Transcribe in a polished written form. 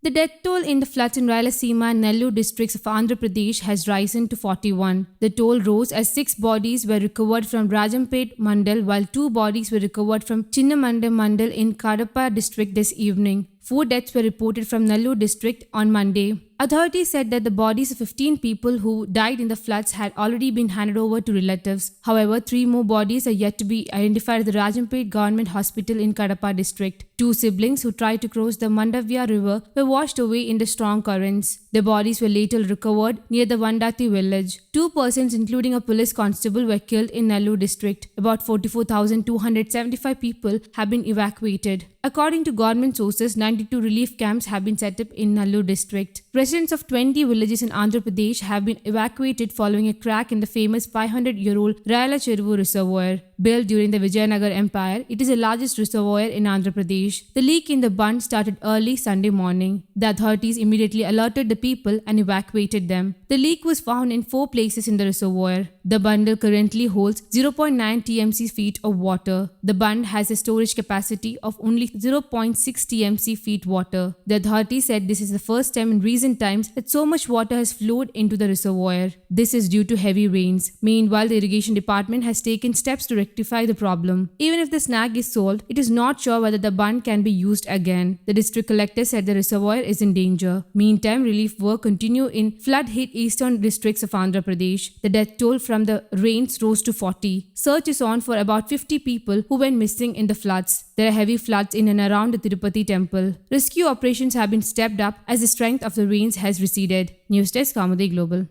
The death toll in the floods in Rayalaseema and Nellore districts of Andhra Pradesh has risen to 41. The toll rose as 6 bodies were recovered from Rajampet Mandal while 2 bodies were recovered from Chinnamandam Mandal in Kadapa district this evening. 4 deaths were reported from Nellore district on Monday. Authorities said that the bodies of 15 people who died in the floods had already been handed over to relatives. However, 3 more bodies are yet to be identified at the Rajampet Government Hospital in Kadapa district. 2 siblings who tried to cross the Mandavya river were washed away in the strong currents. Their bodies were later recovered near the Vandati village. 2 persons, including a police constable, were killed in Nellore district. About 44,275 people have been evacuated. According to government sources, 92 relief camps have been set up in Nellore district. Residents of 20 villages in Andhra Pradesh have been evacuated following a crack in the famous 500-year-old Rayala Cheruvu reservoir. Built during the Vijayanagar Empire, it is the largest reservoir in Andhra Pradesh. The leak in the bund started early Sunday morning. The authorities immediately alerted the people and evacuated them. The leak was found in 4 places in the reservoir. The bundle currently holds 0.9 TMC feet of water. The bund has a storage capacity of only 0.6 TMC feet water. The authorities said this is the first time in recent times that so much water has flowed into the reservoir. This is due to heavy rains. Meanwhile, the irrigation department has taken steps to rectify the problem. Even if the snag is solved, it is not sure whether the bund can be used again. The district collector said the reservoir is in danger. Meantime, relief work continue in flood-hit eastern districts of Andhra Pradesh. The death toll from the rains rose to 40. Search is on for about 50 people who went missing in the floods. There are heavy floods in and around the Tirupati temple. Rescue operations have been stepped up as the strength of the rains has receded. News Desk, Kamudi Global.